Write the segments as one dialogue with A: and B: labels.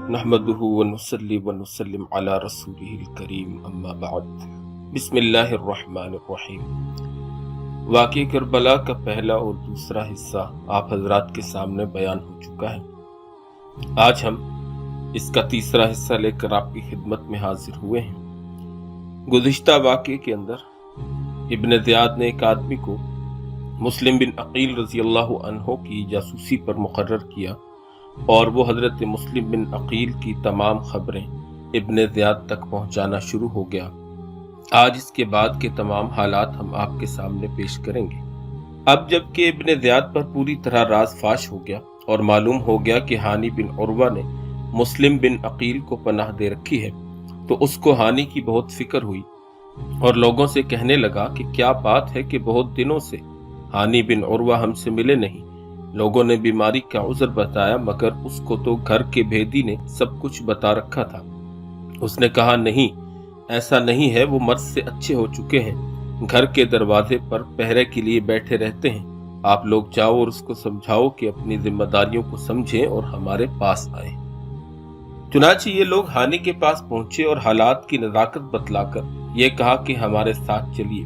A: نحمدہ ونصلی ونسلم علی رسولہ الکریم اما بعد بسم اللہ الرحمن الرحیم۔ واقعہ کربلا کا پہلا اور دوسرا حصہ آپ حضرات کے سامنے بیان ہو چکا ہے۔ آج ہم اس کا تیسرا حصہ لے کر آپ کی خدمت میں حاضر ہوئے ہیں۔ گزشتہ واقعے کے اندر ابن زیاد نے ایک آدمی کو مسلم بن عقیل رضی اللہ عنہ کی جاسوسی پر مقرر کیا اور وہ حضرت مسلم بن عقیل کی تمام خبریں ابن زیاد تک پہنچانا شروع ہو گیا۔ آج اس کے بعد کے تمام حالات ہم آپ کے سامنے پیش کریں گے۔ اب جب کہ ابن زیاد پر پوری طرح راز فاش ہو گیا اور معلوم ہو گیا کہ ہانی بن عروہ نے مسلم بن عقیل کو پناہ دے رکھی ہے، تو اس کو ہانی کی بہت فکر ہوئی اور لوگوں سے کہنے لگا کہ کیا بات ہے کہ بہت دنوں سے ہانی بن عروہ ہم سے ملے نہیں۔ لوگوں نے بیماری کا عذر بتایا، مگر اس کو تو گھر کے بھیدی نے سب کچھ بتا رکھا تھا۔ اس نے کہا نہیں، ایسا نہیں ہے، وہ مرض سے اچھے ہو چکے ہیں، گھر کے دروازے پر پہرے کے لیے بیٹھے رہتے ہیں۔ آپ لوگ جاؤ اور اس کو سمجھاؤ کہ اپنی ذمہ داریوں کو سمجھیں اور ہمارے پاس آئیں۔ چنانچہ یہ لوگ ہانی کے پاس پہنچے اور حالات کی نزاکت بتلا کر یہ کہا کہ ہمارے ساتھ چلیے۔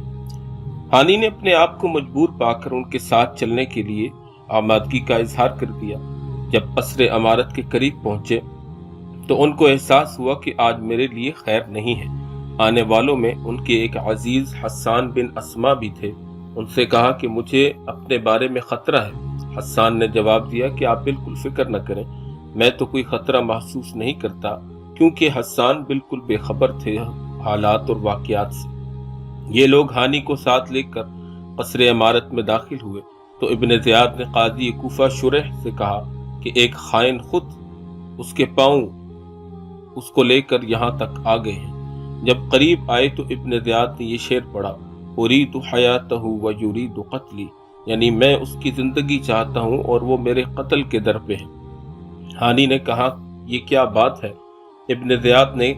A: ہانی نے اپنے آپ کو مجبور پا کر ان کے ساتھ چلنے کے لیے آمادگی کا اظہار کر دیا۔ جب قصر عمارت کے قریب پہنچے تو ان کو احساس ہوا کہ آج میرے لیے خیر نہیں ہے۔ آنے والوں میں ان کے ایک عزیز حسان بن اسما بھی تھے۔ ان سے کہا کہ مجھے اپنے بارے میں خطرہ ہے۔ حسان نے جواب دیا کہ آپ بالکل فکر نہ کریں، میں تو کوئی خطرہ محسوس نہیں کرتا، کیونکہ حسان بالکل بے خبر تھے حالات اور واقعات سے۔ یہ لوگ ہانی کو ساتھ لے کر قصر عمارت میں داخل ہوئے تو ابن زیاد نے قاضی کوفہ شریح سے کہا کہ ایک خائن خود اس کے پاؤں اس کو لے کر یہاں تک آ گئے ہیں۔ جب قریب آئے تو ابن زیاد نے یہ شعر پڑھا، اُرِیدُ حَیَاتَهُ وَیُرِیدُ قَتْلِی، یعنی میں اس کی زندگی چاہتا ہوں اور وہ میرے قتل کے در پہ ہے۔ ہانی نے کہا یہ کیا بات ہے؟ ابن زیاد نے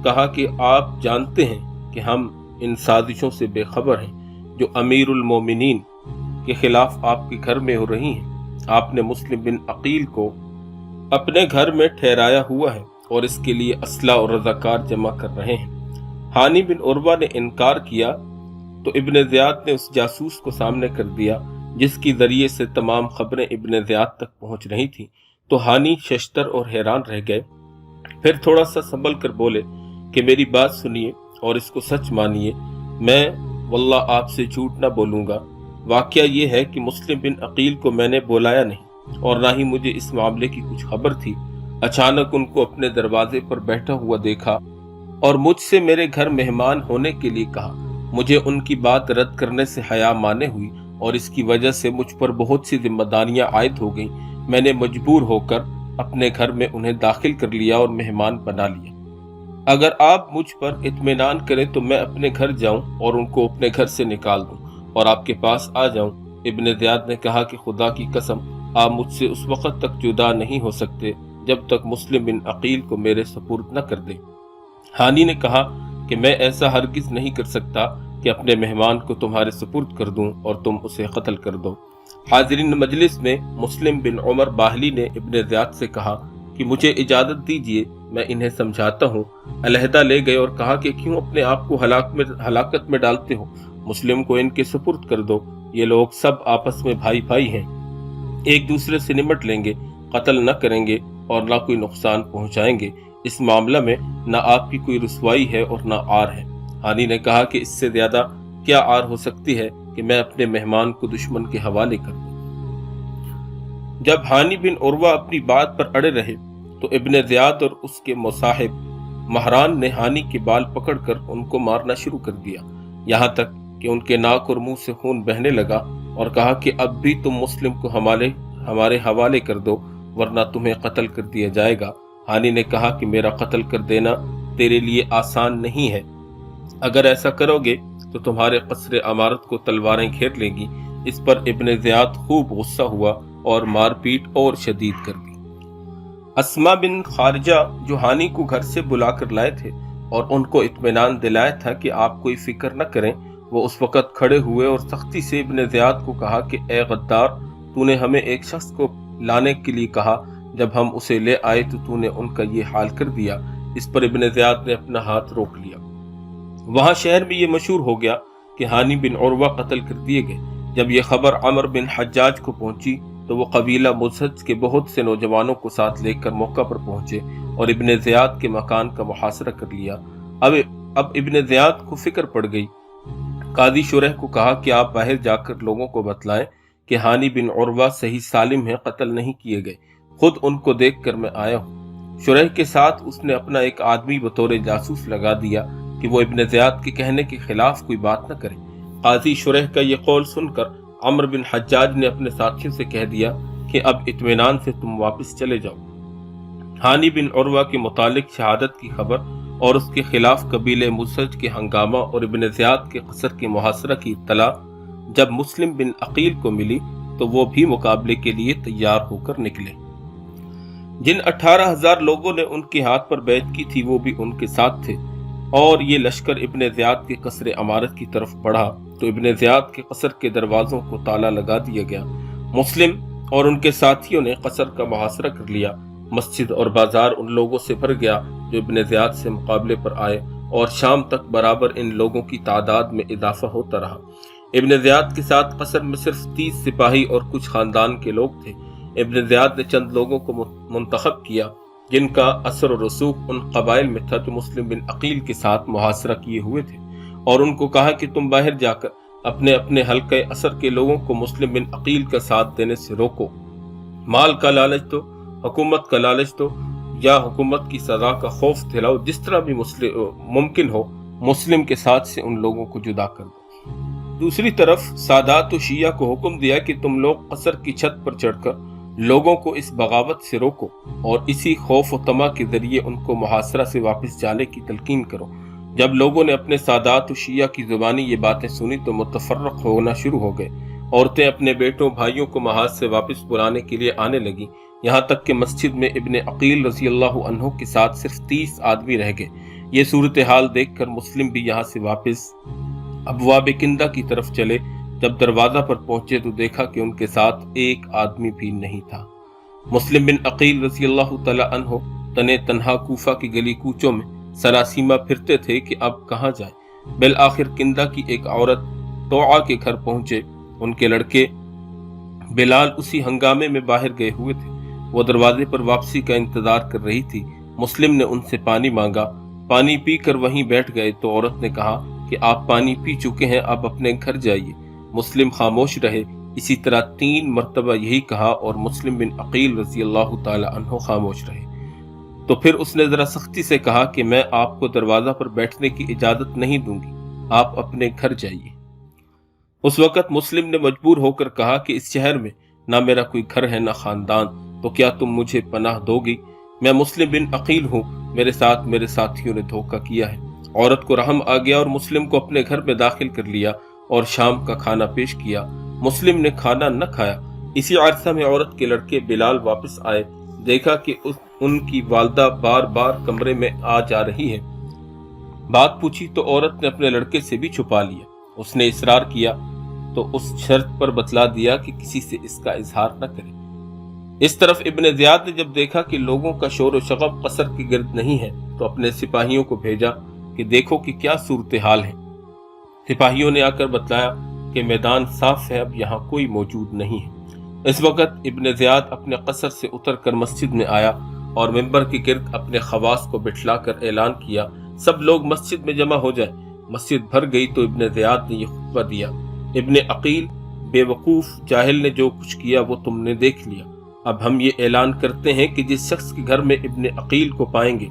A: کہا کہ آپ جانتے ہیں کہ ہم ان سازشوں سے بے خبر ہیں جو امیر المومنین کے خلاف آپ کے گھر میں ہو رہی ہیں۔ آپ نے مسلم بن عقیل کو اپنے گھر میں ٹھہرایا ہوا ہے اور اس کے لیے اسلحہ اور رضاکار جمع کر رہے ہیں۔ ہانی بن عروہ نے انکار کیا تو ابن زیاد نے اس جاسوس کو سامنے کر دیا جس کی ذریعے سے تمام خبریں ابن زیاد تک پہنچ رہی تھیں۔ تو ہانی ششتر اور حیران رہ گئے، پھر تھوڑا سا سنبھل کر بولے کہ میری بات سنیے اور اس کو سچ مانیے، میں واللہ آپ سے جھوٹ نہ بولوں گا۔ واقعہ یہ ہے کہ مسلم بن عقیل کو میں نے بلایا نہیں اور نہ ہی مجھے اس معاملے کی کچھ خبر تھی۔ اچانک ان کو اپنے دروازے پر بیٹھا ہوا دیکھا اور مجھ سے میرے گھر مہمان ہونے کے لیے کہا۔ مجھے ان کی بات رد کرنے سے حیا مانے ہوئی اور اس کی وجہ سے مجھ پر بہت سی ذمہ داریاں عائد ہو گئیں۔ میں نے مجبور ہو کر اپنے گھر میں انہیں داخل کر لیا اور مہمان بنا لیا۔ اگر آپ مجھ پر اطمینان کریں تو میں اپنے گھر جاؤں اور ان کو اپنے گھر سے نکال دوں اور آپ کے پاس آ جاؤں۔ ابن زیاد نے کہا کہ خدا کی قسم، آپ مجھ سے اس وقت تک جدا نہیں ہو سکتے جب تک مسلم بن عقیل کو میرے سپرد نہ کر دیں۔ ہانی نے کہا کہ میں ایسا ہرگز نہیں کر سکتا کہ اپنے مہمان کو تمہارے سپرد کر دوں اور تم اسے قتل کر دو۔ حاضرین مجلس میں مسلم بن عمر باہلی نے ابن زیاد سے کہا کہ مجھے اجازت دیجیے، میں انہیں سمجھاتا ہوں۔ علیحدہ لے گئے اور کہا کہ کیوں اپنے آپ کو ہلاکت میں ڈالتے ہو؟ مسلم کو ان کے سپرد کر دو، یہ لوگ سب آپس میں بھائی بھائی ہیں، ایک دوسرے سے نمٹ لیں گے، قتل نہ کریں گے اور نہ کوئی نقصان پہنچائیں گے۔ اس معاملہ میں نہ آپ کی کوئی رسوائی ہے اور نہ عار ہے۔ ہانی نے کہا کہ اس سے زیادہ کیا عار ہو سکتی ہے کہ میں اپنے مہمان کو دشمن کے حوالے کر دوں۔ جب ہانی بن عروہ اپنی بات پر اڑے رہے تو ابن زیاد اور اس کے مصاحب مہران نے ہانی کے بال پکڑ کر ان کو مارنا شروع کر دیا، یہاں تک کہ ان کے ناک اور منہ سے خون بہنے لگا، اور کہا کہ اب بھی تم مسلم کو ہمارے حوالے کر دو ورنہ تمہیں قتل کر دیا جائے گا۔ ہانی نے کہا کہ میرا قتل کر دینا تیرے لیے آسان نہیں ہے، اگر ایسا کرو گے تو تمہارے قصر عمارت کو تلواریں گھیر لیں گی۔ اس پر ابن زیاد خوب غصہ ہوا اور مار پیٹ اور شدید کر دی۔ اسما بن خارجہ جو ہانی کو گھر سے بلا کر لائے تھے اور ان کو اطمینان دلایا تھا کہ آپ کوئی فکر نہ کریں، وہ اس وقت کھڑے ہوئے اور سختی سے ابن زیاد کو کہا کہ اے غدار، تو نے ہمیں ایک شخص کو لانے کے لیے کہا جب ہم اسے لے آئے تو نے ان کا یہ حال کر دیا۔ اس پر ابن زیاد نے اپنا ہاتھ روک لیا۔ وہاں شہر میں یہ مشہور ہو گیا کہ ہانی بن عروہ قتل کر دیے گئے۔ جب یہ خبر عمر بن حجاج کو پہنچی تو وہ قبیلہ مزہج کے بہت سے نوجوانوں کو ساتھ لے کر موقع پر پہنچے اور ابن زیاد کے مکان کا محاصرہ کر لیا۔ اب ابن زیاد کو فکر پڑ گئی۔ قاضی شریح کو کہا کہ آپ باہر جا کر لوگوں کو بتلائیں کہ ہانی بن عروہ صحیح سالم ہیں، قتل نہیں کیے گئے، خود ان کو دیکھ کر میں آیا ہوں۔ شریح کے ساتھ اس نے اپنا ایک آدمی بطور جاسوس لگا دیا کہ وہ ابن زیاد کے کہنے کے خلاف کوئی بات نہ کرے۔ قاضی شریح کا یہ قول سن کر عمر بن حجاج نے اپنے ساتھیوں سے کہہ دیا کہ اب اطمینان سے تم واپس چلے جاؤ۔ ہانی بن عروہ کے متعلق شہادت کی خبر اور اس کے خلاف قبیلہ مزہج کے ہنگامہ اور ابن زیاد کے قصر کے محاصرہ کی اطلاع جب مسلم بن عقیل کو ملی تو وہ بھی مقابلے کے لیے تیار ہو کر نکلے۔ جن 18,000 لوگوں نے ان کے ہاتھ پر بیعت کی تھی وہ بھی ان کے ساتھ تھے، اور یہ لشکر ابن زیاد کے قصر عمارت کی طرف بڑھا تو ابن زیاد کے قصر کے دروازوں کو تالا لگا دیا گیا۔ مسلم اور ان کے ساتھیوں نے قصر کا محاصرہ کر لیا۔ مسجد اور بازار ان لوگوں سے بھر گیا جو ابن زیاد سے مقابلے پر آئے، اور شام تک برابر ان لوگوں کی تعداد میں اضافہ ہوتا رہا۔ ابن زیاد کے ساتھ قصر میں صرف 30 سپاہی اور کچھ خاندان کے لوگ تھے۔ ابن زیاد نے چند لوگوں کو منتخب کیا جن کا اثر و رسوخ ان قبائل میں تھا جو مسلم بن عقیل کے ساتھ محاصرہ کیے ہوئے تھے، اور ان کو کہا کہ تم باہر جا کر اپنے اپنے حلقہ اثر کے لوگوں کو مسلم بن عقیل کا ساتھ دینے سے روکو۔ مال کا لالچ دو، حکومت کا لالچ دو، یا حکومت کی سزا کا خوف دلاؤ، جس طرح بھی ممکن ہو مسلم کے ساتھ سے ان لوگوں کو جدا کر دو۔ دوسری طرف سادات و شیعہ کو حکم دیا کہ تم لوگ قصر کی چھت پر چڑھ کر لوگوں کو اس بغاوت سے روکو اور اسی خوف و طمع کے ذریعے ان کو محاصرہ سے واپس جانے کی تلقین کرو۔ جب لوگوں نے اپنے سادات و شیعہ کی زبانی یہ باتیں سنی تو متفرق ہونا شروع ہو گئے۔ عورتیں اپنے بیٹوں بھائیوں کو محاذ سے واپس بلانے کے لیے آنے لگیں، یہاں تک کہ مسجد میں ابن عقیل رضی اللہ عنہ کے ساتھ صرف 30 آدمی رہ گئے۔ یہ صورتحال دیکھ کر مسلم بھی یہاں سے واپس ابواب کندہ کی طرف چلے۔ جب دروازہ پر پہنچے تو دیکھا کہ ان کے ساتھ ایک آدمی بھی نہیں تھا۔ مسلم بن عقیل رضی اللہ تعالی عنہ تنے تنہا کوفہ کی گلی کوچوں میں سراسیمہ پھرتے تھے کہ اب کہاں جائیں۔ بالآخر کندہ کی ایک عورت توعا کے گھر پہنچے۔ ان کے لڑکے بلال اسی ہنگامے میں باہر گئے ہوئے تھے۔ وہ دروازے پر واپسی کا انتظار کر رہی تھی۔ مسلم نے ان سے پانی مانگا، پانی پی کر وہیں بیٹھ گئے تو عورت نے کہا کہ آپ پانی پی چکے ہیں، اب اپنے گھر جائیے۔ مسلم خاموش رہے۔ اسی طرح 3 مرتبہ یہی کہا اور مسلم بن عقیل رضی اللہ تعالی عنہ خاموش رہے۔ تو پھر اس نے ذرا سختی سے کہا کہ میں آپ کو دروازہ پر بیٹھنے کی اجازت نہیں دوں گی، آپ اپنے گھر جائیے۔ اس وقت مسلم نے مجبور ہو کر کہا کہ اس شہر میں نہ میرا کوئی گھر ہے نہ خاندان، تو کیا تم مجھے پناہ دو گی؟ میں مسلم بن عقیل ہوں، میرے ساتھ میرے ساتھیوں نے دھوکہ کیا ہے۔ عورت کو رحم آ گیا اور مسلم کو اپنے گھر میں داخل کر لیا اور شام کا کھانا پیش کیا۔ مسلم نے کھانا نہ کھایا۔ اسی عرصہ میں عورت کے لڑکے بلال واپس آئے۔ دیکھا کہ ان کی والدہ بار بار کمرے میں آ جا رہی ہے۔ بات پوچھی تو عورت نے اپنے لڑکے سے بھی چھپا لیا۔ اس نے اصرار کیا تو اس شرط پر بتلا دیا کہ کسی سے اس کا اظہار نہ کرے۔ اس طرف ابن زیاد نے جب دیکھا کہ لوگوں کا شور و شغب قصر کے گرد نہیں ہے تو اپنے سپاہیوں کو بھیجا کہ دیکھو کہ کیا صورتحال ہے۔ سپاہیوں نے آ کر بتلایا کہ میدان صاف ہے، اب یہاں کوئی موجود نہیں ہے۔ اس وقت ابن زیاد اپنے قصر سے اتر کر مسجد میں آیا اور منبر کے گرد اپنے خواص کو بٹھلا کر اعلان کیا، سب لوگ مسجد میں جمع ہو جائیں۔ مسجد بھر گئی تو ابن زیاد نے یہ خطبہ دیا، ابن عقیل بے وقوف جاہل نے جو کچھ کیا وہ تم نے دیکھ لیا۔ اب ہم یہ اعلان کرتے ہیں کہ جس شخص کے گھر میں ابن عقیل کو پائیں گے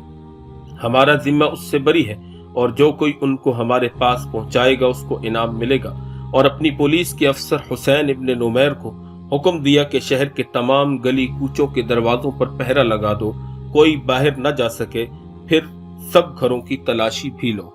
A: ہمارا ذمہ اس سے بری ہے، اور جو کوئی ان کو ہمارے پاس پہنچائے گا اس کو انعام ملے گا۔ اور اپنی پولیس کے افسر حسین ابن نمیر کو حکم دیا کہ شہر کے تمام گلی کوچوں کے دروازوں پر پہرا لگا دو، کوئی باہر نہ جا سکے، پھر سب گھروں کی تلاشی بھی لو۔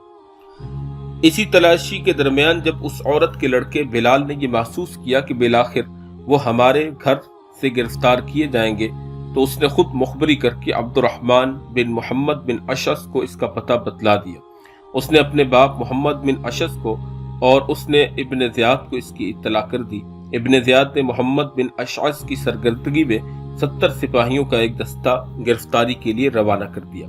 A: اسی تلاشی کے درمیان جب اس عورت کے لڑکے بلال نے یہ محسوس کیا کہ بالآخر وہ ہمارے گھر سے گرفتار کیے جائیں گے تو اس نے خود مخبری کر کے عبد الرحمن بن محمد بن اشعث کو اس کا پتہ بتلا دیا۔ اس نے اپنے باپ محمد بن اشعث کو اور اس نے ابن زیاد کو اس کی اطلاع کر دی۔ ابن زیاد نے محمد بن اشعث کی سرگردگی میں 70 سپاہیوں کا ایک دستہ گرفتاری کے لیے روانہ کر دیا۔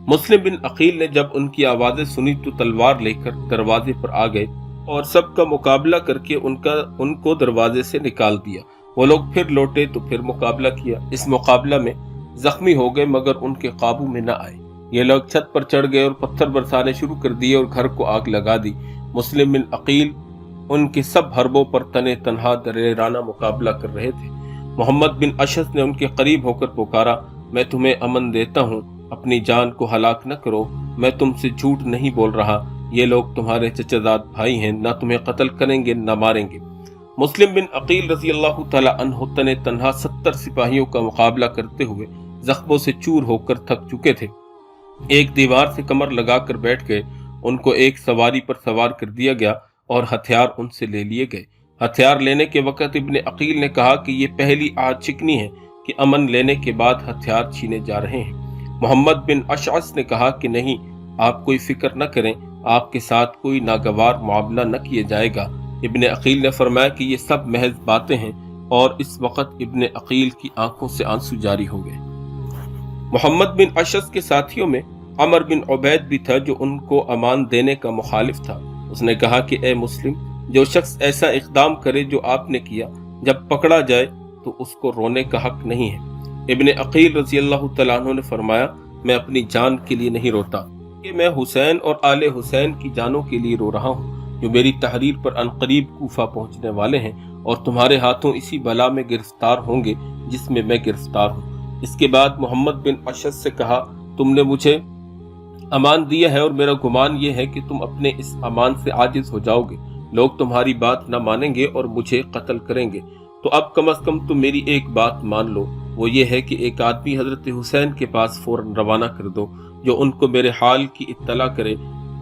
A: مسلم بن عقیل نے جب ان کی آوازیں سنی تو تلوار لے کر دروازے پر آ گئے اور سب کا مقابلہ کر کے ان کو دروازے سے نکال دیا۔ وہ لوگ پھر لوٹے تو پھر مقابلہ کیا۔ اس مقابلہ میں زخمی ہو گئے مگر ان کے قابو میں نہ آئے۔ یہ لوگ چھت پر چڑھ گئے اور پتھر برسانے شروع کر دیے اور گھر کو آگ لگا دی۔ مسلم بن عقیل ان کے سب حربوں پر تنے تنہا دلیرانہ مقابلہ کر رہے تھے۔ محمد بن اشعث نے ان کے قریب ہو کر پکارا، میں تمہیں امن دیتا ہوں، اپنی جان کو ہلاک نہ کرو، میں تم سے جھوٹ نہیں بول رہا، یہ لوگ تمہارے چچا زاد بھائی ہیں، نہ تمہیں قتل کریں گے نہ ماریں گے۔ مسلم بن عقیل رضی اللہ تعالی عنہ تنے تنہا 70 سپاہیوں کا مقابلہ کرتے ہوئے زخموں سے چور ہو کر تھک چکے تھے۔ ایک دیوار سے کمر لگا کر بیٹھ گئے، ان کو ایک سواری پر سوار کر دیا گیا اور ہتھیار ان سے لے لیے گئے۔ ہتھیار لینے کے وقت ابن عقیل نے کہا کہ یہ پہلی آج چکنی ہے کہ امن لینے کے بعد ہتھیار چھینے جا رہے ہیں۔ محمد بن اشعث نے کہا کہ نہیں، آپ کوئی فکر نہ کریں، آپ کے ساتھ کوئی ناگوار معاملہ نہ کیا جائے گا۔ ابن عقیل نے فرمایا کہ یہ سب محض باتیں ہیں، اور اس وقت ابن عقیل کی آنکھوں سے آنسو جاری ہو گئے۔ محمد بن اشعث کے ساتھیوں میں عمر بن عبید بھی تھا جو ان کو امان دینے کا مخالف تھا۔ اس نے کہا کہ اے مسلم، جو شخص ایسا اقدام کرے جو آپ نے کیا، جب پکڑا جائے تو اس کو رونے کا حق نہیں ہے۔ ابن عقیل رضی اللہ تعالیٰ عنہ نے فرمایا، میں اپنی جان کے لیے نہیں روتا، کہ میں حسین اور آل حسین کی جانوں کے لیے رو رہا ہوں، جو میری تحریر پر عنقریب کوفہ پہنچنے والے ہیں اور تمہارے ہاتھوں اسی بلا میں گرفتار ہوں گے جس میں گرفتار ہوں۔ اس کے بعد محمد بن اشعث سے کہا، تم نے مجھے امان دیا ہے اور میرا گمان یہ ہے کہ تم اپنے اس امان سے عاجز ہو جاؤ گے، لوگ تمہاری بات نہ مانیں گے اور مجھے قتل کریں گے، تو اب کم از کم تم میری ایک بات مان لو، وہ یہ ہے کہ ایک آدمی حضرت حسین کے پاس فوراً روانہ کر دو، جو ان کو میرے حال کی اطلاع کرے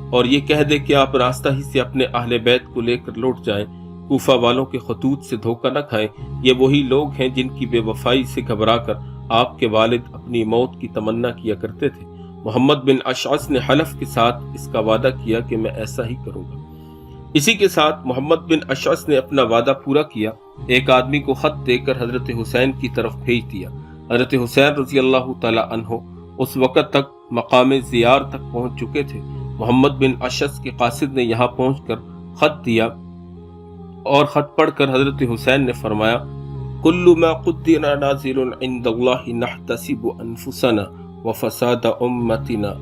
A: اور یہ کہہ دے کہ آپ راستہ ہی سے اپنے اہل بیت کو لے کر لوٹ جائیں، کوفہ والوں کے خطوط سے دھوکہ نہ کھائیں، یہ وہی لوگ ہیں جن کی بے وفائی سے گھبرا کر آپ کے والد اپنی موت کی تمنا کیا کرتے تھے۔ محمد بن اشعث نے حلف کے ساتھ اس کا وعدہ کیا کہ میں ایسا ہی کروں گا۔ اسی کے ساتھ محمد بن اشعث نے اپنا وعدہ پورا کیا، ایک آدمی کو خط دے کر حضرت حسین کی طرف بھیج دیا۔ حضرت حسین رضی اللہ تعالی عنہ اس وقت تک مقام زیار تک پہنچ چکے تھے۔ محمد بن اشعث کے قاصد نے یہاں پہنچ کر خط دیا اور خط پڑھ کر حضرت حسین نے فرمایا، کل ما قدر نازل عند اللہ نحتسب انفسنا وفساد امتنا،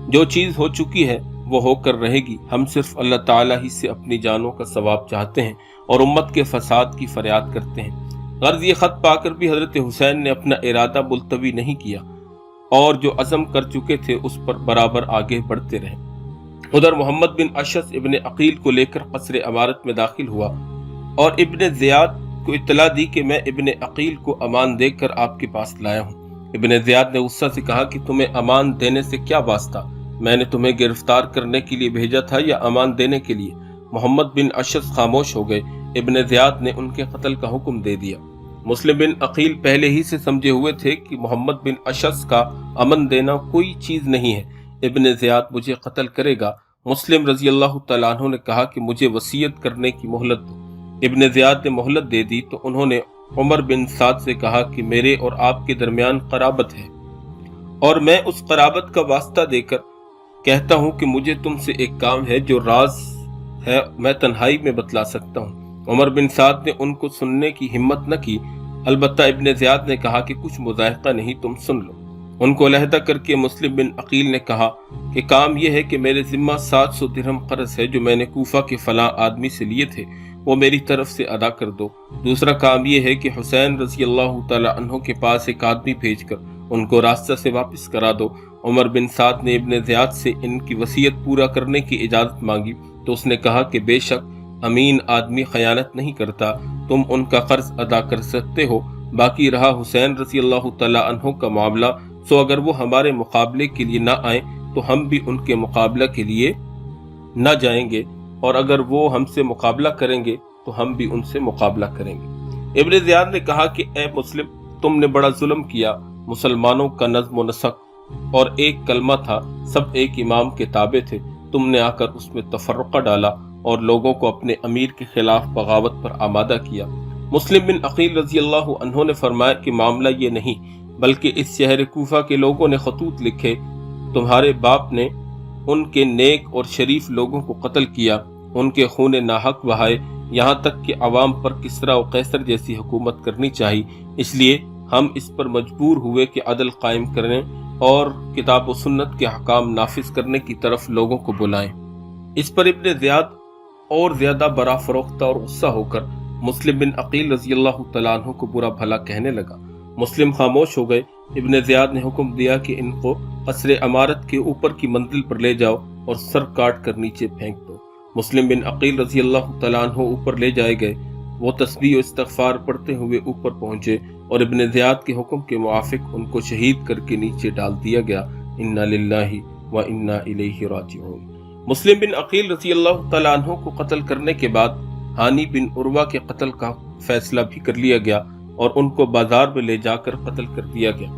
A: جو چیز ہو چکی ہے وہ ہو کر رہے گی، ہم صرف اللہ تعالیٰ ہی سے اپنی جانوں کا ثواب چاہتے ہیں اور امت کے فساد کی فریاد کرتے ہیں۔ غرض یہ خط پا کر بھی حضرت حسین نے اپنا ارادہ ملتوی نہیں کیا اور جو عزم کر چکے تھے اس پر برابر آگے بڑھتے رہے۔ ادھر محمد بن اشعث ابن عقیل کو لے کر قصر امارت میں داخل ہوا اور ابن زیاد کو اطلاع دی کہ میں ابن عقیل کو امان دے کر آپ کے پاس لایا ہوں۔ ابن زیاد نے غصہ سے کہا کہ تمہیں امان دینے سے کیا واسطہ، میں نے تمہیں گرفتار کرنے کے لیے بھیجا تھا یا امان دینے کے لیے؟ محمد بن اشعث خاموش ہو گئے۔ ابن زیاد نے ان کے قتل کا حکم دے دیا۔ مسلم بن عقیل پہلے ہی سے سمجھے ہوئے تھے کہ محمد بن اشعث کا امن دینا کوئی چیز نہیں ہے، ابن زیاد مجھے قتل کرے گا۔ مسلم رضی اللہ تعالیٰ عنہ نے کہا کہ مجھے وصیت کرنے کی مہلت دو۔ ابن زیاد نے مہلت دے دی تو انہوں نے عمر بن سعد سے کہا کہ میرے اور آپ کے درمیان قرابت ہے اور میں اس قرابت کا واسطہ دے کر کہتا ہوں کہ مجھے تم سے ایک کام ہے جو راز ہے، میں تنہائی میں بتلا سکتا ہوں۔ عمر بن سعد نے ان کو سننے کی ہمت نہ کی، البتہ ابن زیاد نے کہا کہ کچھ مضائقہ نہیں، تم سن لو۔ ان کو علیحدہ کر کے مسلم بن عقیل نے کہا کہ کام یہ ہے کہ میرے ذمہ 700 درہم قرض ہے جو میں نے کوفہ کے فلاں آدمی سے لیے تھے، وہ میری طرف سے ادا کر دو۔ دوسرا کام یہ ہے کہ حسین رضی اللہ تعالی عنہ کے پاس ایک آدمی بھیج کر ان کو راستہ سے واپس کرا دو۔ عمر بن سعد نے ابن زیاد سے ان کی وصیت پورا کرنے کی اجازت مانگی تو اس نے کہا کہ بے شک امین آدمی خیانت نہیں کرتا، تم ان کا قرض ادا کر سکتے ہو۔ باقی رہا حسین رضی اللہ تعالی عنہ کا معاملہ، سو اگر وہ ہمارے مقابلے کے لیے نہ آئیں تو ہم بھی ان کے مقابلہ کے لیے نہ جائیں گے، اور اگر وہ ہم سے مقابلہ کریں گے تو ہم بھی ان سے مقابلہ کریں گے۔ ابن زیاد نے کہا کہ اے مسلم، تم نے بڑا ظلم کیا، مسلمانوں کا نظم و نسق اور ایک کلمہ تھا، سب ایک امام کے تابع تھے، تم نے آ کر اس میں تفرقہ ڈالا اور لوگوں کو اپنے امیر کے خلاف بغاوت پر آمادہ کیا۔ مسلم بن عقیل رضی اللہ عنہ نے فرمایا کہ معاملہ یہ نہیں بلکہ اس شہر کوفہ کے لوگوں نے خطوط لکھے، تمہارے باپ نے ان کے نیک اور شریف لوگوں کو قتل کیا، ان کے خون ناحق بہائے، یہاں تک کہ عوام پر کسریٰ و قیصر جیسی حکومت کرنی چاہیے، اس لیے ہم اس پر مجبور ہوئے کہ عدل قائم کریں اور کتاب و سنت کے احکام نافذ کرنے کی طرف لوگوں کو بلائیں۔ اس پر ابن زیاد اور زیادہ برا فروختہ اور غصہ ہو کر مسلم بن عقیل رضی اللہ تعالیٰ عنہ کو برا بھلا کہنے لگا۔ مسلم خاموش ہو گئے۔ ابن زیاد نے حکم دیا کہ ان کو قصر عمارت کے اوپر کی منزل پر لے جاؤ اور سر کاٹ کر نیچے پھینک دو۔ مسلم بن عقیل رضی اللہ تعالیٰ عنہ اوپر لے جائے گئے۔ وہ تسبیح و استغفار پڑھتے ہوئے اوپر پہنچے اور ابن زیاد کے حکم کے موافق ان کو شہید کر کے نیچے ڈال دیا گیا۔ انا للہ و انا الیہ راجعون۔ مسلم بن عقیل رضی اللہ تعالیٰ عنہ کو قتل کرنے کے بعد ہانی بن عروہ کے قتل کا فیصلہ بھی کر لیا گیا اور ان کو بازار میں لے جا کر قتل کر دیا گیا۔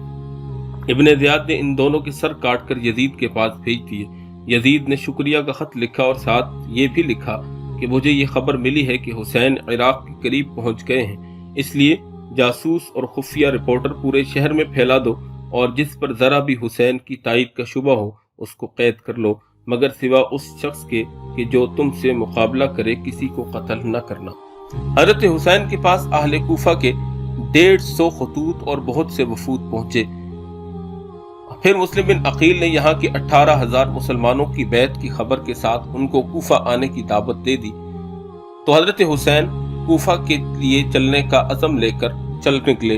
A: ابن زیاد نے ان دونوں کے سر کاٹ کر یزید کے پاس بھیج دیے۔ یزید نے شکریہ کا خط لکھا اور ساتھ یہ بھی لکھا کہ مجھے یہ خبر ملی ہے کہ حسین عراق کے قریب پہنچ گئے ہیں، اس لیے جاسوس اور خفیہ رپورٹر پورے شہر میں پھیلا دو اور جس پر ذرا بھی حسین کی تائید کا شبہ ہو اس کو قید کر لو، مگر سوا اس شخص کے کہ جو تم سے مقابلہ کرے کسی کو قتل نہ کرنا۔ حضرت حسین کے پاس اہل کوفہ کے 150 خطوط اور بہت سے وفود پہنچے۔ پھر مسلم بن عقیل نے یہاں کے 18,000 مسلمانوں کی بیعت کی خبر کے ساتھ ان کو کوفہ آنے کی دعوت دے دی، تو حضرت حسین کوفہ کے لیے چلنے کا عزم لے کر چل نکلے۔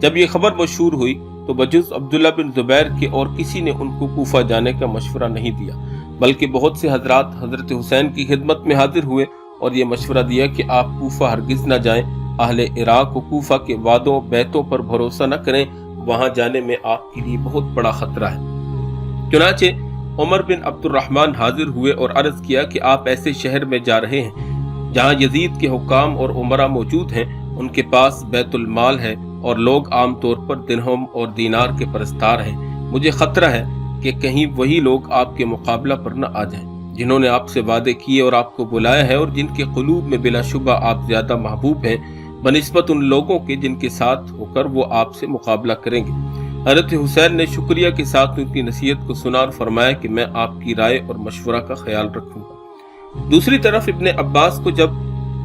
A: جب یہ خبر مشہور ہوئی تو بجز عبداللہ بن زبیر کے اور کسی نے ان کو کوفہ جانے کا مشورہ نہیں دیا، بلکہ بہت سے حضرات حضرت حسین کی خدمت میں حاضر ہوئے اور یہ مشورہ دیا کہ آپ کوفہ ہرگز نہ جائیں، اہل عراق و کوفہ کے وعدوں بیعتوں پر بھروسہ نہ کریں، وہاں جانے میں آپ کے لیے بہت بڑا خطرہ ہے۔ چنانچہ عمر بن عبد الرحمن حاضر ہوئے اور عرض کیا کہ آپ ایسے شہر میں جا رہے ہیں جہاں یزید کے حکام اور عمرہ موجود ہیں، ان کے پاس بیت المال ہے اور لوگ عام طور پر درہم اور دینار کے پرستار ہیں۔ مجھے خطرہ ہے کہ کہیں وہی لوگ آپ کے مقابلہ پر نہ آ جائیں جنہوں نے آپ سے وعدے کیے اور آپ کو بلایا ہے اور جن کے قلوب میں بلا شبہ آپ زیادہ محبوب ہیں بنسبت ان لوگوں کے جن کے ساتھ ہو کر وہ آپ سے مقابلہ کریں گے۔ حضرت حسین نے شکریہ کے ساتھ ان کی نصیحت کو سنا اور فرمایا کہ میں آپ کی رائے اور مشورہ کا خیال رکھوں گا۔ دوسری طرف ابن عباس کو جب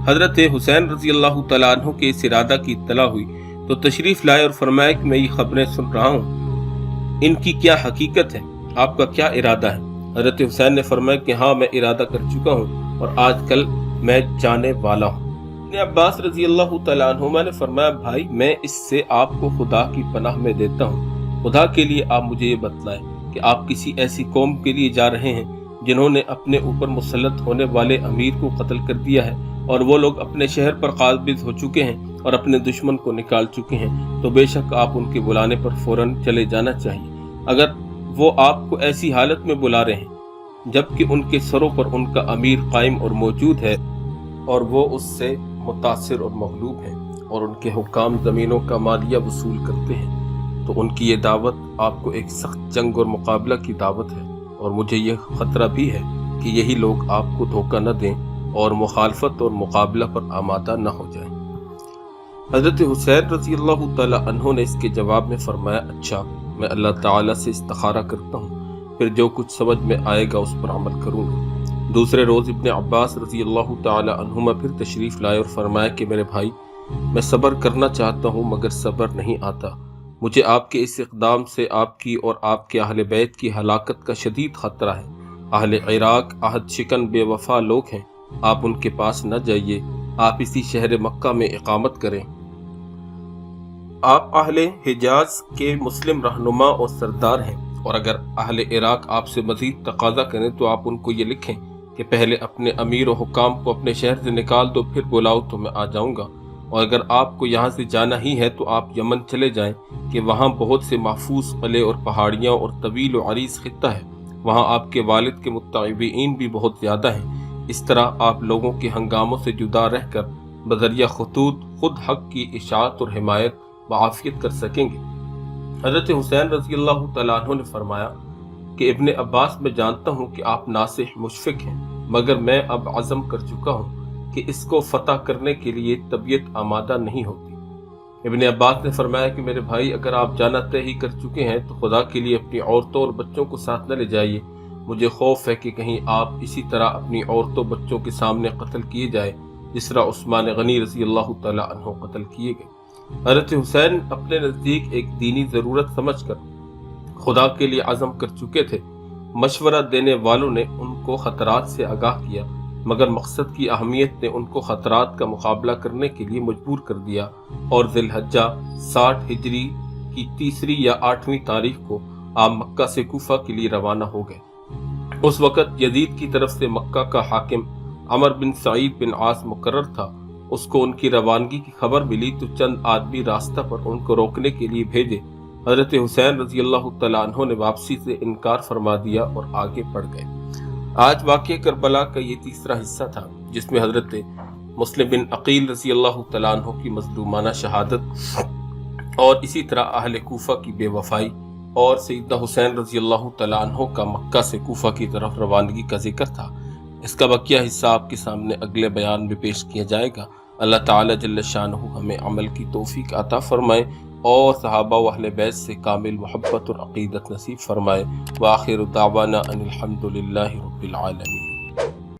A: حضرت حسین رضی اللہ تعالیٰ عنہ کے اس ارادہ کی اطلاع ہوئی تو تشریف لائے اور فرمایا کہ میں یہ خبریں سن رہا ہوں، ان کی کیا حقیقت ہے، آپ کا کیا ارادہ ہے؟ حضرت حسین نے فرمایا کہ ہاں میں ارادہ کر چکا ہوں اور آج کل میں جانے والا ہوں۔ ابن عباس رضی اللہ تعالیٰ عنہما نے فرمایا بھائی میں اس سے آپ کو خدا کی پناہ میں دیتا ہوں، خدا کے لیے آپ مجھے یہ بتلائیں کہ آپ کسی ایسی قوم کے لیے جا رہے ہیں جنہوں نے اپنے اوپر مسلط ہونے والے امیر کو قتل کر دیا ہے اور وہ لوگ اپنے شہر پر قابض ہو چکے ہیں اور اپنے دشمن کو نکال چکے ہیں، تو بے شک آپ ان کے بلانے پر فوراً چلے جانا چاہیے۔ اگر وہ آپ کو ایسی حالت میں بلا رہے ہیں جبکہ ان کے سروں پر ان کا امیر قائم اور موجود ہے اور وہ اس سے متاثر اور مغلوب ہیں اور ان کے حکام زمینوں کا مالیہ وصول کرتے ہیں، تو ان کی یہ دعوت آپ کو ایک سخت جنگ اور مقابلہ کی دعوت ہے، اور مجھے یہ خطرہ بھی ہے کہ یہی لوگ آپ کو دھوکہ نہ دیں اور مخالفت اور مقابلہ پر آمادہ نہ ہو جائیں۔ حضرت حسین رضی اللہ تعالیٰ عنہ نے اس کے جواب میں فرمایا اچھا، میں اللہ تعالیٰ سے استخارہ کرتا ہوں، پھر جو کچھ سمجھ میں آئے گا اس پر عمل کروں گا۔ دوسرے روز ابن عباس رضی اللہ تعالیٰ عنہما پھر تشریف لائے اور فرمایا کہ میرے بھائی میں صبر کرنا چاہتا ہوں مگر صبر نہیں آتا، مجھے آپ کے اس اقدام سے آپ کی اور آپ کے اہل بیت کی ہلاکت کا شدید خطرہ ہے۔ اہل عراق عہد شکن بے وفا لوگ ہیں، آپ ان کے پاس نہ جائیے، آپ اسی شہر مکہ میں اقامت کریں۔ آپ اہل حجاز کے مسلم رہنما اور سردار ہیں، اور اگر اہل عراق آپ سے مزید تقاضا کریں تو آپ ان کو یہ لکھیں کہ پہلے اپنے امیر و حکام کو اپنے شہر سے نکال دو، پھر بلاؤ تو میں آ جاؤں گا، اور اگر آپ کو یہاں سے جانا ہی ہے تو آپ یمن چلے جائیں کہ وہاں بہت سے محفوظ قلعے اور پہاڑیاں اور طویل و عریض خطہ ہے، وہاں آپ کے والد کے متابعین بھی بہت زیادہ ہیں، اس طرح آپ لوگوں کے ہنگاموں سے جدا رہ کر بذریعہ خطوط خود حق کی اشاعت اور حمایت بعافیت کر سکیں گے۔ حضرت حسین رضی اللہ تعالیٰ عنہ نے فرمایا کہ ابن عباس میں جانتا ہوں کہ آپ ناصح مشفق ہیں، مگر میں اب عزم کر چکا ہوں کہ کہ اس کو فتح کرنے کے لیے طبیعت آمادہ نہیں ہوتی۔ ابن عباس نے فرمایا کہ میرے بھائی، اگر آپ جانا طے ہی کر چکے ہیں تو خدا کے لیے اپنی عورتوں اور بچوں کو ساتھ نہ لے جائیے۔ مجھے خوف ہے کہ کہیں آپ اسی طرح اپنی عورتوں بچوں کے سامنے قتل کیے جائے جس طرح عثمان غنی رضی اللہ تعالی عنہ قتل کیے گئے۔ حضرت حسین اپنے نزدیک ایک دینی ضرورت سمجھ کر خدا کے لیے عزم کر چکے تھے۔ مشورہ دینے والوں نے ان کو خطرات سے آگاہ کیا، مگر مقصد کی اہمیت نے ان کو خطرات کا مقابلہ کرنے کے لیے مجبور کر دیا، اور ذی الحجہ 60 ہجری کی 3 یا 8 تاریخ کو آپ مکہ سے کوفہ کے لیے روانہ ہو گئے۔ اس وقت یزید کی طرف سے مکہ کا حاکم عمر بن سعید بن عاص مقرر تھا۔ اس کو ان کی روانگی کی خبر ملی تو چند آدمی راستہ پر ان کو روکنے کے لیے بھیجے۔ حضرت حسین رضی اللہ تعالیٰ عنہ نے واپسی سے انکار فرما دیا اور آگے بڑھ گئے۔ آج واقعہ کربلا کا یہ تیسرا حصہ تھا، جس میں حضرت مسلم بن عقیل رضی اللہ تعالیٰ عنہ کی مظلومانہ شہادت اور اسی طرح اہل کوفہ کی بے وفائی اور سیدنا حسین رضی اللہ تعالیٰ عنہ کا مکہ سے کوفہ کی طرف روانگی کا ذکر تھا۔ اس کا بقیہ حصہ آپ کے سامنے اگلے بیان میں پیش کیا جائے گا۔ اللہ تعالیٰ جل شانہ ہمیں عمل کی توفیق عطا فرمائے اور صحابہ و اہل بیت سے کامل محبت اور عقیدت نصیب فرمائے۔ وآخر دعوانا ان الحمد للہ رب العالمین۔